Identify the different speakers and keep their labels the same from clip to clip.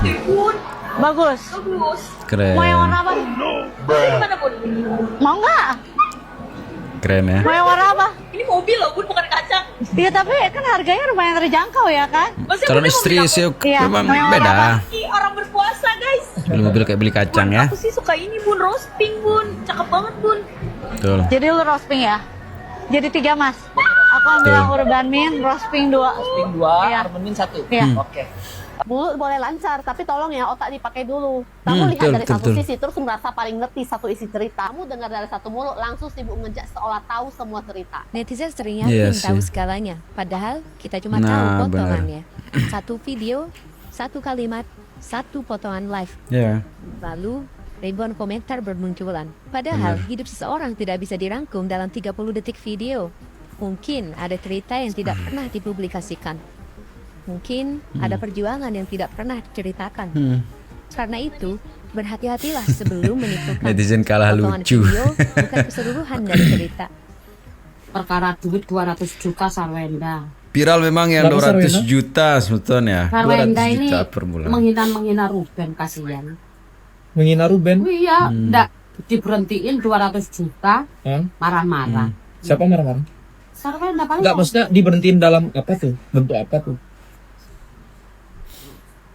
Speaker 1: deh, Bun.
Speaker 2: Bagus.
Speaker 1: Bagus.
Speaker 3: Keren.
Speaker 2: Mau yang warna apa?
Speaker 1: Ini gimana, Bun?
Speaker 2: Mau nggak?
Speaker 3: Keren ya.
Speaker 2: Mau yang warna apa?
Speaker 1: Ini mobil loh, Bun, bukan kacang.
Speaker 2: Iya, tapi kan harganya lumayan terjangkau ya kan?
Speaker 1: Maksudnya
Speaker 3: Calon
Speaker 1: Bunda
Speaker 3: istri
Speaker 1: mau beli
Speaker 3: sih
Speaker 2: Iya,
Speaker 3: memang
Speaker 2: mau yang warna
Speaker 3: beda.
Speaker 1: apa? Ih, orang berpuasa, guys.
Speaker 3: Beli mobil kayak beli kacang
Speaker 1: Bun,
Speaker 3: ya.
Speaker 1: aku sih suka ini, Bun, rose pink, Bun. Cakep banget, Bun.
Speaker 3: Betul.
Speaker 2: Jadi lu rose pink ya? Jadi 3 mas. Aku ambil yang urban mint, rose pink 2.
Speaker 4: Pink 2,
Speaker 2: Iya.
Speaker 4: Armin 1.
Speaker 2: Iya.
Speaker 4: Oke.
Speaker 5: Mulut boleh lancar, tapi tolong ya otak dipakai dulu. Kamu lihat
Speaker 3: betul,
Speaker 5: dari
Speaker 3: betul,
Speaker 5: satu
Speaker 3: betul.
Speaker 5: sisi, terus merasa paling ngerti satu isi cerita. Kamu dengar dari satu mulut, langsung sibuk ngejak seolah tahu semua cerita.
Speaker 6: Netizen sering
Speaker 3: Iya
Speaker 6: yakin tahu
Speaker 3: sih.
Speaker 6: segalanya, padahal kita cuma
Speaker 3: Nah,
Speaker 6: tahu
Speaker 3: benar.
Speaker 6: potongannya. Satu video, satu kalimat, satu potongan live.
Speaker 3: Ya.
Speaker 6: Lalu ribuan komentar bermunculan. Padahal hidup seseorang tidak bisa dirangkum dalam 30 detik video. Mungkin ada cerita yang tidak pernah dipublikasikan. Mungkin ada perjuangan yang tidak pernah diceritakan. Karena itu, berhati-hatilah sebelum menentukan.
Speaker 3: Netizen kalah
Speaker 6: Potongan
Speaker 3: lucu.
Speaker 6: video bukan keseluruhan dari cerita.
Speaker 7: Perkara duit 200 juta Sarwenda.
Speaker 3: Viral memang yang
Speaker 8: Berapa
Speaker 3: 200
Speaker 8: Sarwena?
Speaker 3: juta sebetulnya. 200
Speaker 7: Sarwenda ini
Speaker 3: juta per bulan.
Speaker 7: menghina Ruben, kasihan.
Speaker 8: Menghina Ruben.
Speaker 7: Oh iya, ndak diberhentiin 200 juta,
Speaker 8: Hah?
Speaker 7: marah-marah.
Speaker 8: Siapa marah-marah?
Speaker 7: Sarwenda paling
Speaker 8: Enggak, maksudnya diberhentiin dalam apa tuh? Bentuk apa tuh?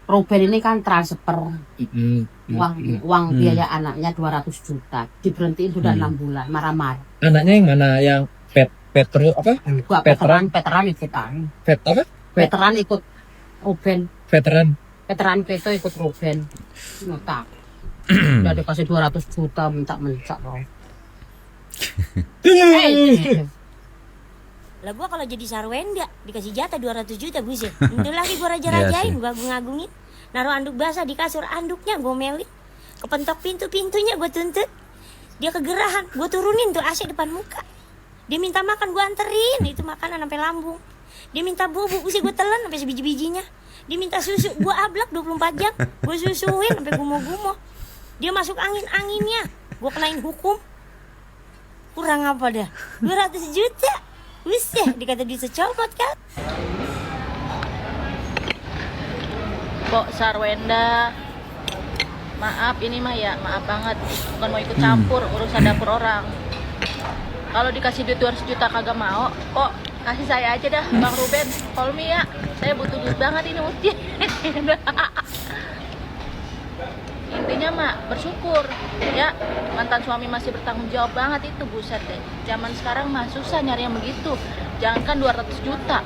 Speaker 7: Ruben ini kan transfer
Speaker 8: Mm-mm.
Speaker 7: uang biaya anaknya 200 juta. Diberhentiin sudah 6 bulan, marah-marah.
Speaker 8: Anaknya yang mana? Yang Petro apa?
Speaker 7: Gua
Speaker 8: Veteran.
Speaker 7: veteran ikutan.
Speaker 8: Apa?
Speaker 7: Veteran ikut Ruben.
Speaker 8: Veteran.
Speaker 7: Veteran Peto ikut Ruben. Nota. Udah dikasih 200 juta mencak-mencak loh.
Speaker 9: Lah gua kalau jadi Sarwenda dikasih jatah 200 juta buset. Untuk lagi gua raja-rajain,
Speaker 3: Iya sih.
Speaker 9: gua ngagungin. Naruh anduk basah di kasur, anduknya gua melin. Kepentok pintu-pintunya gua tuntut. Dia kegerahan, gua turunin tuh AC depan muka. Dia minta makan, gua anterin itu makanan sampai lambung. Dia minta bubuk, buset gua telan sampai sebiji-bijinya. Dia minta susu, gua ablak 24 jam. Gua susuin sampai gumoh-gumoh. Dia masuk angin-anginnya, gua kenain hukum. Kurang apa dah? 200 juta. Buset, dikata bisa copot kan?
Speaker 1: Kok Sarwenda? Maaf ini mah ya, maaf banget. Bukan mau ikut campur urusan dapur orang. Kalau dikasih duit 200 juta kagak mau, kok kasih saya aja dah, Bang Ruben. Call me ya, saya butuh duit banget ini mesti. Intinya mah bersyukur ya, mantan suami masih bertanggung jawab banget itu, buset deh. Zaman sekarang mah susah nyari yang begitu. Jangankan 200 juta,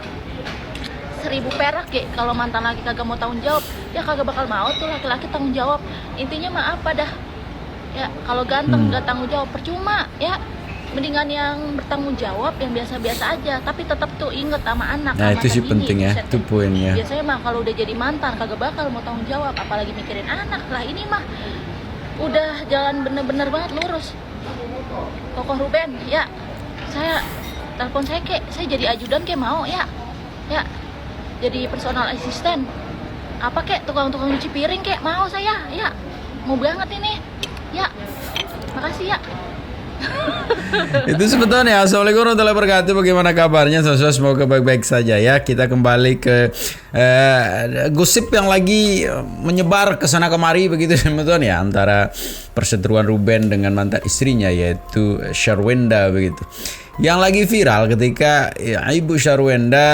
Speaker 1: 1000 perak ya, kalau mantan lagi kagak mau tanggung jawab, ya kagak bakal mau tuh laki-laki tanggung jawab. Intinya mah apa dah ya, kalau ganteng nggak tanggung jawab percuma ya. Mendingan yang bertanggung jawab, yang biasa-biasa aja, tapi tetap tuh inget sama anak.
Speaker 3: Nah,
Speaker 1: sama
Speaker 3: itu sih
Speaker 1: bini,
Speaker 3: penting ya,
Speaker 1: buset
Speaker 3: itu
Speaker 1: deh.
Speaker 3: poinnya.
Speaker 1: Biasanya mah kalau udah jadi mantan kagak bakal mau tanggung jawab, apalagi mikirin anak. Lah ini mah udah jalan bener-bener banget lurus. Kokoh Ruben, ya saya telepon saya saya jadi ajudan mau ya, jadi personal assistant. Apa tukang-tukang nyuci piring mau saya, ya mau banget ini, ya makasih ya.
Speaker 3: Itu sebetulnya. Assalamualaikum warahmatullahi wabarakatuh. Bagaimana kabarnya? Semoga baik-baik saja ya. Kita kembali ke gosip yang lagi menyebar ke sana kemari begitu sebetulnya, antara perseteruan Ruben dengan mantan istrinya yaitu Sarwenda begitu. Yang lagi viral ketika ya, Ibu Sarwenda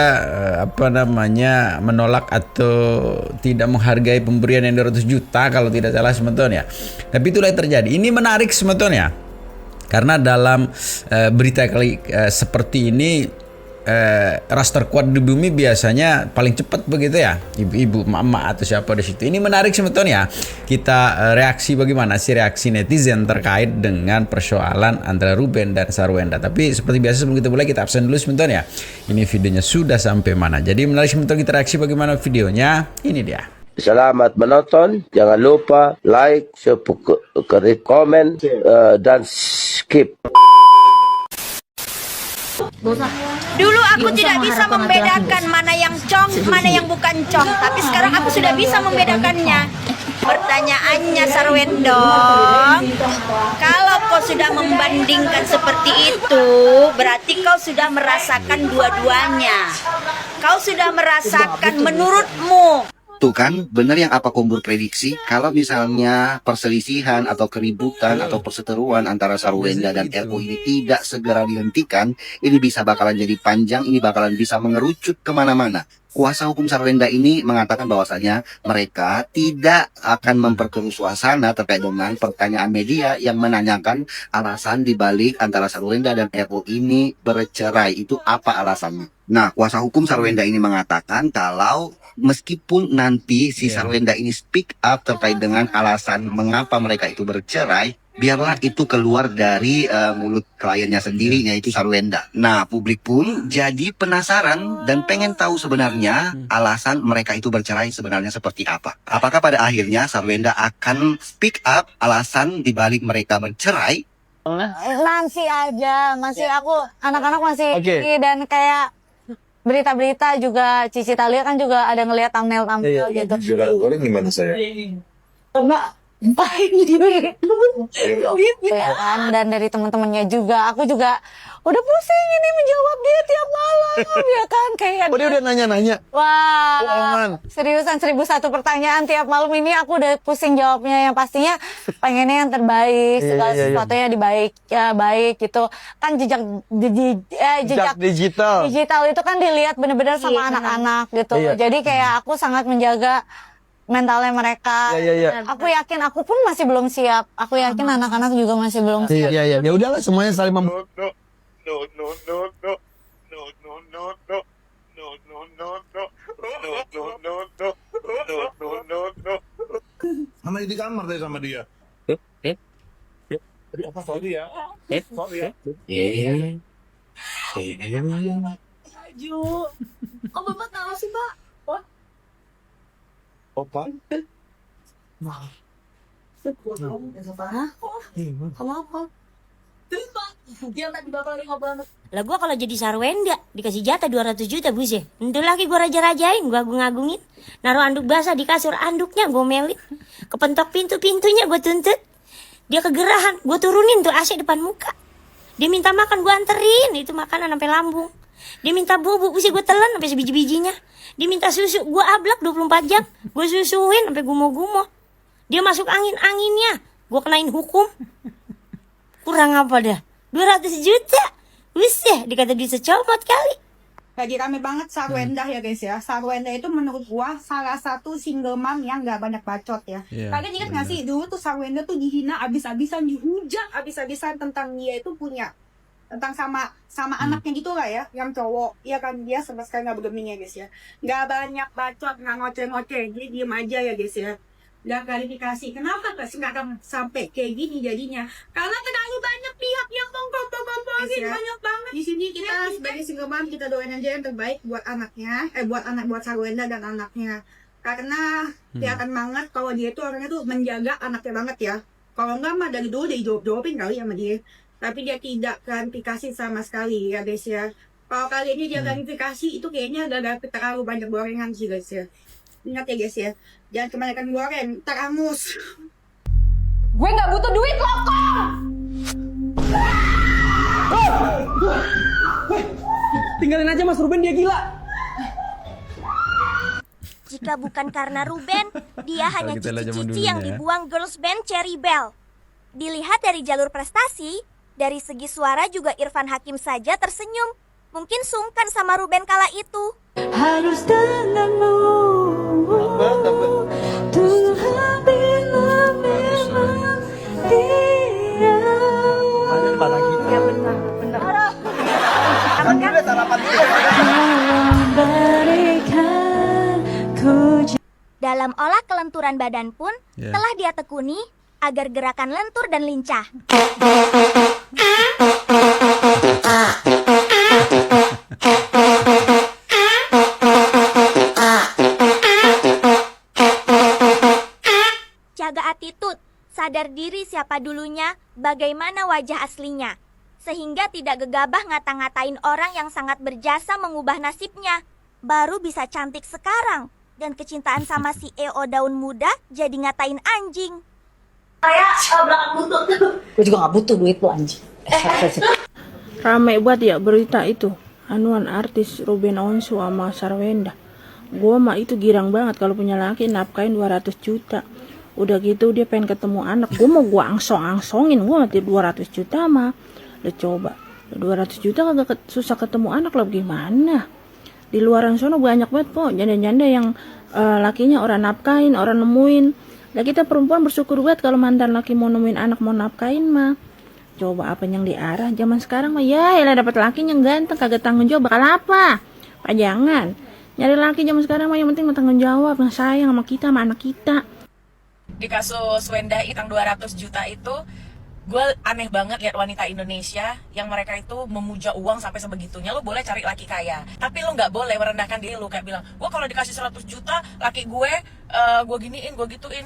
Speaker 3: menolak atau tidak menghargai pemberian yang 200 juta kalau tidak salah sebetulnya. Tapi itulah yang terjadi. Ini menarik sebetulnya. Karena dalam berita kali seperti ini, ras terkuat di bumi biasanya paling cepat begitu ya, ibu-ibu, mama atau siapa di situ. Ini menarik sebetulnya. Kita reaksi bagaimana sih reaksi netizen terkait dengan persoalan antara Ruben dan Sarwenda. Tapi seperti biasa sebelum kita mulai kita absen dulu sebetulnya. Ini videonya sudah sampai mana. Jadi menarik sebetulnya kita reaksi bagaimana videonya. Ini dia.
Speaker 10: Selamat menonton, jangan lupa like, subscribe, komen, dan skip.
Speaker 9: Dulu aku tidak bisa membedakan mana yang cong, mana yang bukan cong. Tapi sekarang aku sudah bisa membedakannya. Pertanyaannya Sarwendong, kalau kau sudah membandingkan seperti itu, berarti kau sudah merasakan dua-duanya. Kau sudah merasakan menurutmu
Speaker 4: Tuh kan, bener yang apa Kumbur prediksi. Kalau misalnya perselisihan atau keributan atau perseteruan antara Sarwenda dan RU ini tidak segera dihentikan, ini bisa bakalan jadi panjang, ini bakalan bisa mengerucut kemana-mana. Kuasa hukum Sarwenda ini mengatakan bahwasanya mereka tidak akan memperkeruh suasana terkait dengan pertanyaan media yang menanyakan alasan dibalik antara Sarwenda dan RU ini bercerai. Itu apa alasannya? Nah, kuasa hukum Sarwenda ini mengatakan kalau meskipun nanti si Sarwenda ini speak up terkait dengan alasan mengapa mereka itu bercerai, biarlah itu keluar dari mulut kliennya sendiri, yaitu Sarwenda. Nah, publik pun jadi penasaran dan pengen tahu sebenarnya alasan mereka itu bercerai sebenarnya seperti apa. Apakah pada akhirnya Sarwenda akan speak up alasan dibalik mereka bercerai?
Speaker 2: Nanti aja, masih aku anak-anak masih ini, dan kayak berita-berita juga Cici Talia kan juga ada ngelihat thumbnail gitu.
Speaker 8: Boleh gimana saya?
Speaker 2: Karena baik gitu ya kan, dan dari teman-temannya juga aku juga udah pusing ini menjawab dia tiap malam ya kan, kayak
Speaker 11: dia udah nanya-nanya.
Speaker 2: wah seriusan 1001 pertanyaan tiap malam ini, aku udah pusing jawabnya. Yang pastinya pengennya yang terbaik, segala sesuatunya dibaik ya, baik gitu kan. Jejak digital itu kan dilihat benar-benar sama anak-anak gitu. Jadi kayak aku sangat menjaga mentalnya mereka. Aku yakin aku pun masih belum siap. Aku yakin anak-anak juga masih belum siap.
Speaker 11: Ya udahlah, semuanya saling
Speaker 12: Sama di kamar deh sama dia. Tadi apa sorry ya? Sorry ya.
Speaker 1: Aju. Kok Bapak tahu sih, Pak?
Speaker 12: Opa.
Speaker 1: Kamu apa? Dia tadi Bapak lagi ngobrol.
Speaker 9: Lah gua kalau jadi Sarwenda dikasih jatah 200 juta buset. Itu lagi gua raja-rajain, gua agung-agungin. Naruh anduk basah di kasur, anduknya gua melin. Kepentok pintu-pintunya gua tuntut. Dia kegerahan, gua turunin tuh AC depan muka. Dia minta makan, gua anterin itu makanan sampai lambung. Dia minta bubuk, bisa gua telan sampai sebiji-bijinya. Dia minta susu, gua ablak 24 jam. Gua susuin sampai gumoh-gumoh. Dia masuk angin-anginnya, gua kenain hukum. Kurang apa dah? 200 juta. Buset, dikata bisa comot kali.
Speaker 13: Lagi rame banget Sarwenda ya guys ya. Sarwenda itu menurut gua salah satu single mom yang gak banyak bacot ya. Kalian ingat gak sih dulu tuh Sarwenda tuh dihina abis-abisan, dihujat abis-abisan tentang dia itu punya, tentang sama anaknya gitu lah ya, yang cowok. Iya kan, dia sama sekali gak bergeming ya guys ya. Gak banyak bacot, gak ngoceh-ngoceh, jadi diem aja ya guys ya. Dan klarifikasi, kenapa sekarang sampai kayak gini jadinya? Karena terlalu banyak pihak yang mengkompor-komporin, banyak banget. Di sini kita sebagai single mom, kita doain aja yang terbaik buat anaknya, buat Sarwenda dan anaknya. Karena kelihatan banget kalau dia tuh orangnya tuh menjaga anaknya banget ya. Kalau enggak mah dari dulu dia jawab-jawabin kali sama dia. Tapi dia tidak klarifikasi sama sekali ya guys ya. Kalau kali ini dia klarifikasi itu kayaknya agak terlalu banyak gorengan sih guys ya. Ingat ya guys ya, jangan kebanyakan goreng, ntar angus.
Speaker 14: Gue gak butuh duit lo kok.
Speaker 11: tinggalin aja Mas Ruben, dia gila.
Speaker 15: Jika bukan karena Ruben, dia hanya cici-cici yang dibuang girls band Cherry Bell. Dilihat dari jalur prestasi, dari segi suara juga Irfan Hakim saja tersenyum. Mungkin sungkan sama Ruben kala itu.
Speaker 14: Harus denganmu Tuhan bila memang dia.
Speaker 13: Ya benar.
Speaker 14: Aman kan?
Speaker 15: Dalam olah kelenturan badan pun telah dia tekuni agar gerakan lentur dan lincah. Jaga attitude, sadar diri siapa dulunya, bagaimana wajah aslinya. Sehingga tidak gegabah ngata-ngatain orang yang sangat berjasa mengubah nasibnya. Baru bisa cantik sekarang. Dan kecintaan sama si EO daun muda jadi ngatain anjing.
Speaker 14: Kayak belakang butut. Gue juga gak butuh duit lo anjing.
Speaker 16: Ramai buat ya berita itu. Anuan artis Ruben Onsu sama Sarwenda. Gue mah itu girang banget kalau punya laki nafkain 200 juta. Udah gitu dia pengen ketemu anak, gue mau gue angsong-angsongin, gue mati 200 juta mah. Udah coba 200 juta kagak susah ketemu anak lo gimana. Di luaran sana banyak banget po janda-janda yang lakinya orang nafkain, orang nemuin. Lah kita perempuan bersyukur banget kalau mantan laki mau nemuin anak mau nafkain mah. Coba apa yang diarah zaman sekarang mah ya elah dapat laki yang ganteng kagak tanggung jawab bakal apa? Jangan. Nyari laki zaman sekarang mah yang penting tanggung jawab, yang sayang sama kita sama anak kita.
Speaker 17: Di kasus Wenda Itang 200 juta itu, gue aneh banget lihat wanita Indonesia yang mereka itu memuja uang sampai sebegitunya. Lo boleh cari laki kaya, tapi lo nggak boleh merendahkan diri lo kayak bilang, gue kalau dikasih 100 juta laki gue giniin, gue gituin.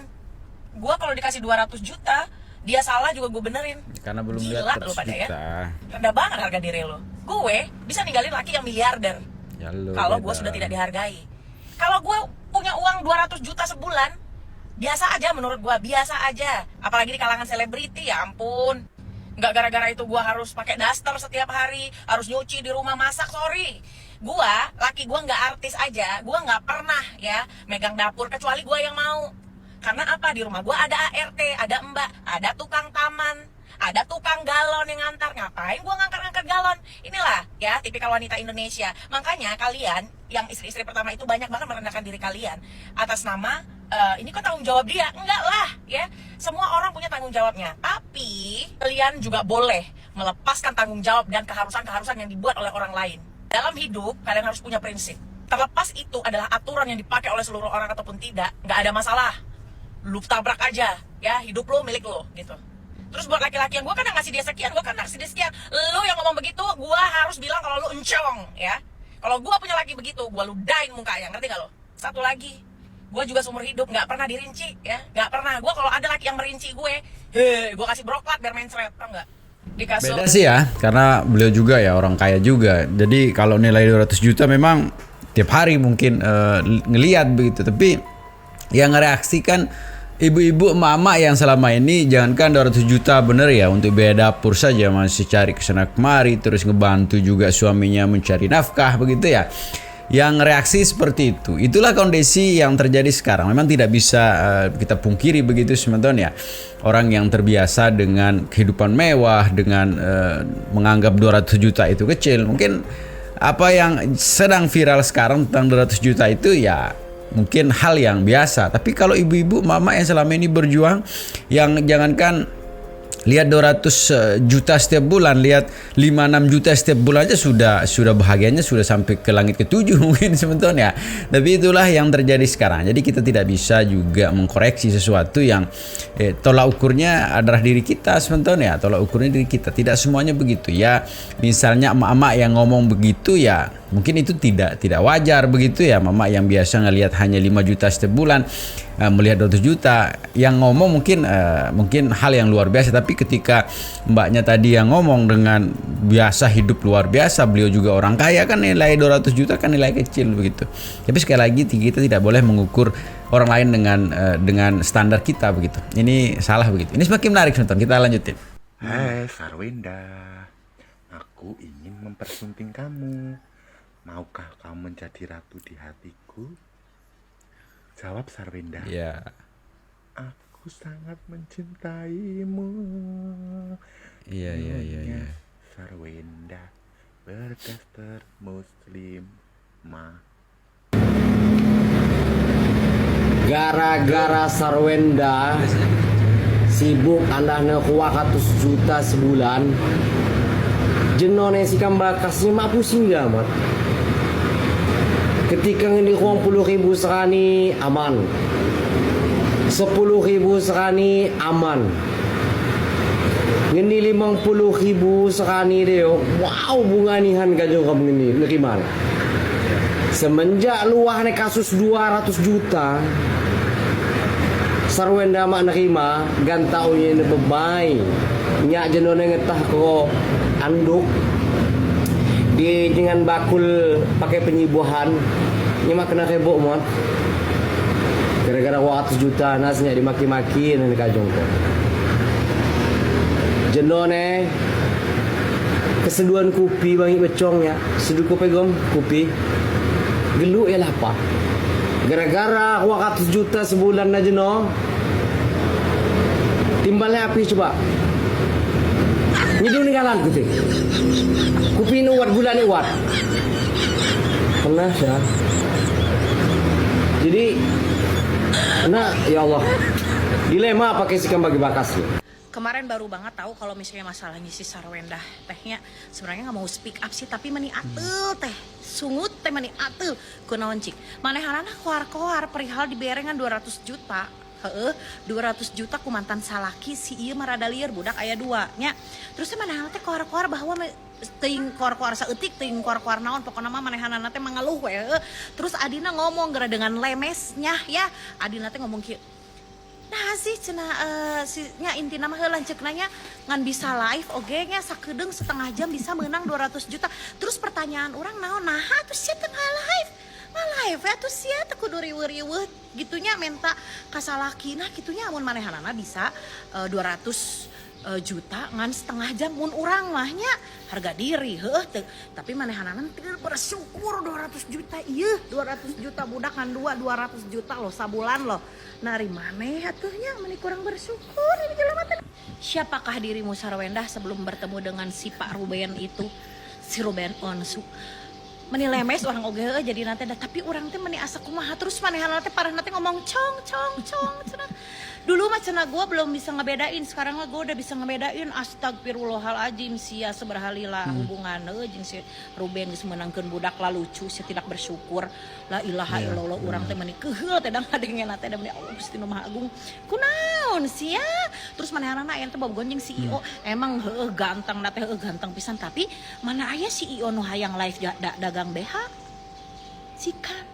Speaker 17: Gue kalau dikasih 200 juta dia salah juga gue benerin.
Speaker 3: Karena belum
Speaker 17: Gila
Speaker 3: lihat
Speaker 17: lo pada ya.
Speaker 3: juta.
Speaker 17: Rendah banget harga diri lo. Gue bisa ninggalin laki yang miliarder kalau gue sudah tidak dihargai. Kalau gue punya uang 200 juta sebulan, biasa aja menurut gue, biasa aja. Apalagi di kalangan selebriti, ya ampun. Nggak gara-gara itu gue harus pakai daster setiap hari, harus nyuci di rumah masak, sorry. Gue, laki gue nggak artis aja, gue nggak pernah ya megang dapur kecuali gue yang mau. Karena apa, di rumah gue ada ART, ada mbak, ada tukang taman, ada tukang galon yang ngantar. Ngapain gue ngangkat-ngangkat galon? Inilah ya tipikal wanita Indonesia. Makanya kalian yang istri-istri pertama itu banyak banget merendahkan diri kalian atas nama ini kok tanggung jawab dia. Enggak lah ya, semua orang punya tanggung jawabnya. Tapi kalian juga boleh melepaskan tanggung jawab dan keharusan-keharusan yang dibuat oleh orang lain. Dalam hidup kalian harus punya prinsip. Terlepas itu adalah aturan yang dipakai oleh seluruh orang ataupun tidak, nggak ada masalah. Lu tabrak aja ya, hidup lu milik lu gitu. Terus buat laki-laki yang gue kan ngasih dia sekian, gue kan ngasih dia sekian. Lu yang ngomong begitu, gue harus bilang kalau lu encong ya. Kalau gue punya laki begitu, gue ludahin mukanya, ngerti gak lo? Satu lagi, gue juga seumur hidup nggak pernah dirinci ya, nggak pernah. Gue kalau ada laki yang merinci gue kasih broklat biar main seret, tau nggak? Di kasus
Speaker 3: Beda sih ya, karena beliau juga ya orang kaya juga. Jadi kalau nilai 200 juta memang tiap hari mungkin ngelihat begitu. Tapi yang ngereaksikan ibu-ibu emak-emak yang selama ini jangankan 200 juta bener ya untuk biaya dapur saja masih cari kesana kemari, terus ngebantu juga suaminya mencari nafkah begitu ya. Yang reaksi seperti itu, itulah kondisi yang terjadi sekarang. Memang tidak bisa kita pungkiri begitu teman-teman ya. Orang yang terbiasa dengan kehidupan mewah, dengan menganggap 200 juta itu kecil. Mungkin apa yang sedang viral sekarang tentang 200 juta itu ya mungkin hal yang biasa. Tapi kalau ibu-ibu mama yang selama ini berjuang, yang jangankan lihat 200 juta setiap bulan, lihat 5-6 juta setiap bulan aja sudah bahagianya sudah sampai ke langit ke-7 mungkin sebenarnya. Tapi itulah yang terjadi sekarang. Jadi kita tidak bisa juga mengkoreksi sesuatu yang tolak ukurnya adalah diri kita sebenarnya. Tolak ukurnya diri kita. Tidak semuanya begitu ya. Misalnya emak-emak yang ngomong begitu ya, mungkin itu tidak wajar begitu ya. Mama yang biasa ngelihat hanya 5 juta setiap bulan, melihat 200 juta yang ngomong mungkin hal yang luar biasa. Tapi ketika mbaknya tadi yang ngomong dengan biasa hidup luar biasa, beliau juga orang kaya, kan nilai 200 juta kan nilai kecil begitu. Tapi sekali lagi kita tidak boleh mengukur orang lain dengan standar kita begitu. Ini salah begitu. Ini semakin menarik nonton. Kita lanjutin.
Speaker 18: Hai Sarwenda, aku ingin mempersunting kamu. Maukah kamu menjadi ratu di hatiku? Jawab Sarwenda.
Speaker 3: Ya.
Speaker 18: Aku sangat mencintaimu.
Speaker 3: Iya.
Speaker 18: Sarwenda berdaster muslim ma.
Speaker 19: Gara-gara Sarwenda sibuk andahnya ku 100 juta sebulan, jenone si kambakasnya mak pusing amat. Ketika ngini 20.000 sekali aman, 10.000 sekali aman, ngini 50.000 sekali deo. Wow, bunganihan kajong kamu ngini nerima. Semenjak luahnya kasus 200 juta, Sarwenda mak nerima gantaunya ini bebai. Nyak jenone ngetah ko anduk di dengan bakul pakai penyibuhan, nyemak kena kebok muat. Gara-gara 100 juta nasnya dimaki-maki nanti kajong ko. Jenone keseduan kopi bangi becong ya, seduh kopi gom kopi. Geluk ya lapar. Gara-gara aku 100 juta sebulan aja no. Timbalnya api coba. Jadi meninggalan gitu. Kupin uat bulan uat. Pernah ya. Jadi, nah ya Allah. Dilema pakai sikam bagi bakas ya.
Speaker 17: Kemarin baru banget tahu kalau misalnya masalahnya si Sarwendah tehnya sebenarnya nggak mau speak up sih, tapi meni atel teh sungut teh meni atel kunaon cik manehanana koar-koar perihal diberengan 200 juta. 200 juta ku mantan salaki si ieu mah rada lieur budak aya 2 nya. Terus manehana teh koar-koar bahwa teuing koar-koar saeutik teuing koar-koar naon pokona mah manehanana teh mangeluh we. Terus Adina ngomong gara dengan lemesnya ya. Adina teh ngomong kieu. Nah sih cenah nya intina mah heuh lanceuk nanya ngan bisa live oge nya sakedeung setengah jam bisa menang 200 juta. Terus pertanyaan orang naon nah atuh sia teu live. Live ya tuh sia teu kudu riweuh-riweuh gitunya menta ka salakina gitunya amun manehanana bisa 200 juta ngan setengah jam mun urang mah nya harga diri heuh tapi manehanana teu bersyukur 200 juta ieu 200 juta budak ngan 200 juta loh sabulan loh nari maneh atuh nya meni kurang bersyukur ini jelema teh. Siapakah dirimu Sarwendah sebelum bertemu dengan si Pak Ruben itu si Ruben Onsu meni lemes orang oge jadi nanti ada tapi orang teh meni asa kumaha terus manehanana teh parah nanti ngomong cong cenah. Dulu mah cenah gue belum bisa ngebedain, sekarang mah gue udah bisa ngebedain. Astagfirullahaladzim sia seberhalila hubungan jeung si Ruben geus meunangkeun budak lah lucu sia tidak bersyukur. La ilaha illallah urang teh meni keheul teh da ngadengena teh da meni Allah Gusti Nu Maha Agung. Kunaon sia? Terus manehanana aya teh bobogoh jeung si IO emang heueuh ganteng na teh ganteng pisan tapi mana aya si IO nu hayang live dagang BH? Sikan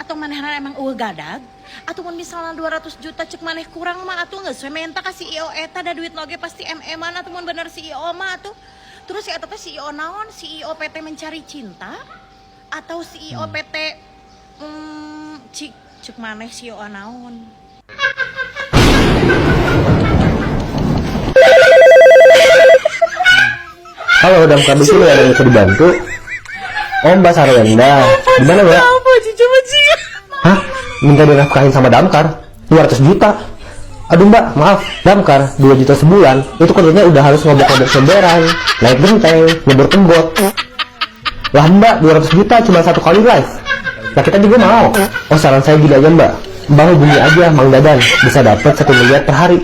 Speaker 17: atau manehanana emang gadag atau mun misalnya 200 juta cek maneh kurang mah atuh geus we menta ka si IO eta da duit loge pasti MM-an atuh mun bener si IO mah atuh. Terus si eta teh si IO naon? Si IO PT Mencari Cinta atau si IO PT cek maneh si IO naon?
Speaker 20: Halo, damkar di sini ada yang bisa dibantu? Oh, Mbak Sarwendah. Di mana, Mbak? Hah? Minta dinafkahin sama damkar 200 juta. Aduh Mbak, maaf, damkar 2 juta sebulan. Itu kerjanya udah harus ngobok-ngobok semberan, naik genteng, nyebur kembot. Lah Mbak, 200 juta cuma 1 kali live. Nah kita juga mau. Oh saran saya gini aja Mbak, Mbak hubungi aja Mang Dadan, bisa dapat 1 miliar per hari.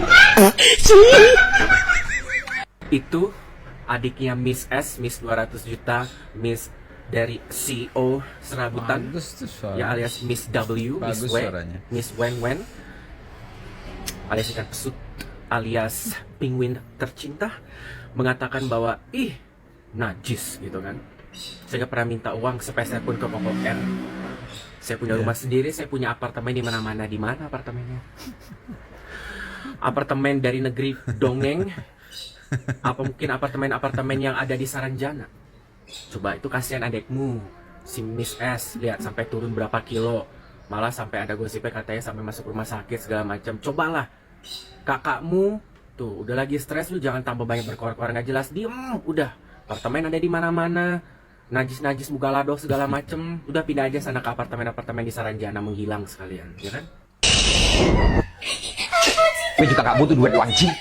Speaker 21: Itu adiknya Miss S, Miss 200 juta, Miss dari CEO serabutan ya alias Miss W, Miss W, Miss Wen Wen alias ikan pesut alias penguin tercinta mengatakan bahwa ih najis gitu kan. Saya gak pernah minta uang sepeser pun ke Pokok R. Saya punya rumah sendiri, saya punya apartemen di mana-mana. Di mana apartemennya? Apartemen dari negeri dongeng. Apa mungkin apartemen-apartemen yang ada di Saranjana? Coba itu kasihan adekmu si Miss S, lihat sampai turun berapa kilo, malah sampai ada gosipnya katanya sampai masuk rumah sakit segala macam. Cobalah kakakmu tuh udah lagi stres, lu jangan tambah banyak berkoar-koar nggak jelas, diem udah. Apartemen ada di mana-mana, najis-najis mugalado segala macem, udah pindah aja sana ke apartemen-apartemen di Saranjana menghilang sekalian, ya kan?
Speaker 20: Gue juga gak butuh duit lu anjing.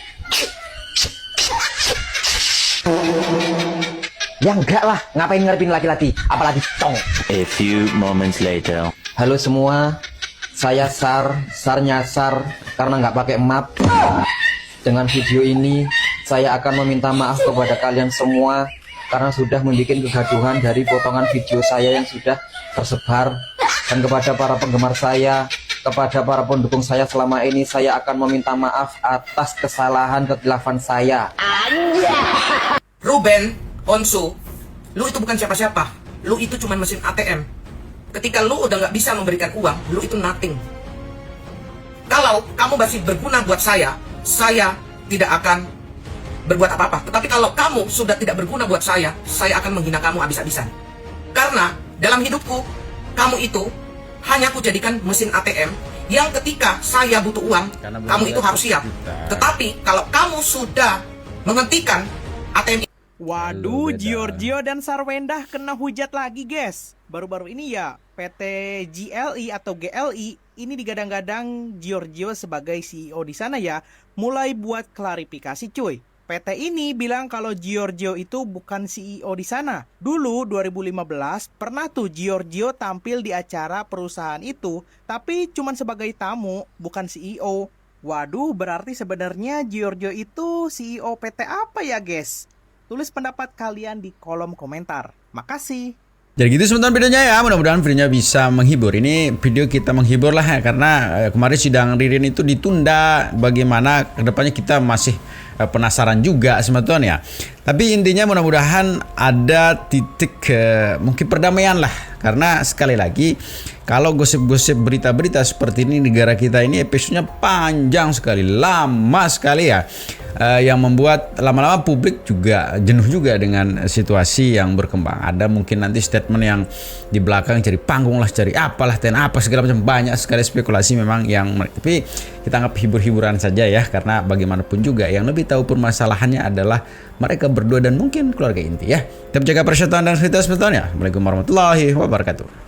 Speaker 20: Ya enggak lah, ngapain ngarepin laki-laki, apalagi cong.
Speaker 22: A few moments later.
Speaker 20: Halo semua, saya Sar nyasar karena nggak pakai map. Dengan video ini, saya akan meminta maaf kepada kalian semua karena sudah membuat kegaduhan dari potongan video saya yang sudah tersebar. Dan kepada para penggemar saya, kepada para pendukung saya selama ini, saya akan meminta maaf atas kesalahan kekhilafan saya.
Speaker 23: Ruben Onsu, lu itu bukan siapa-siapa. Lu itu cuma mesin ATM. Ketika lu udah nggak bisa memberikan uang, lu itu nothing. Kalau kamu masih berguna buat saya tidak akan berbuat apa-apa. Tetapi kalau kamu sudah tidak berguna buat saya akan menghina kamu habis-habisan. Karena dalam hidupku, kamu itu hanya aku jadikan mesin ATM yang ketika saya butuh uang, kamu itu harus siap. Tetapi kalau kamu sudah menghentikan ATM.
Speaker 24: Waduh, Giorgio dan Sarwendah kena hujat lagi guys. Baru-baru ini ya
Speaker 5: PT GLI atau GLI ini digadang-gadang Giorgio sebagai CEO di sana ya, mulai buat klarifikasi cuy. PT ini bilang kalau Giorgio itu bukan CEO di sana. Dulu 2015 pernah tuh Giorgio tampil di acara perusahaan itu, tapi cuman sebagai tamu, bukan CEO. Waduh, berarti sebenarnya Giorgio itu CEO PT apa ya guys? Tulis pendapat kalian di kolom komentar. Makasih.
Speaker 3: Jadi gitu sebentar videonya ya, mudah-mudahan videonya bisa menghibur. Ini video kita menghibur lah ya, karena kemarin sidang Ririn itu ditunda. Bagaimana kedepannya kita masih penasaran juga sebetulnya ya. Tapi intinya mudah-mudahan ada titik mungkin perdamaian lah. Karena sekali lagi kalau gosip-gosip berita-berita seperti ini, negara kita ini episodenya panjang sekali, lama sekali ya. Yang membuat lama-lama publik juga jenuh juga dengan situasi yang berkembang. Ada mungkin nanti statement yang di belakang cari panggung lah, cari apalah, apa segala macam, banyak sekali spekulasi memang yang, tapi kita anggap hibur-hiburan saja ya, karena bagaimanapun juga yang lebih tahu permasalahannya adalah mereka berdua dan mungkin keluarga inti ya. Tetap jaga persatuan dan solidaritas sebetulnya. Assalamualaikum warahmatullahi wabarakatuh.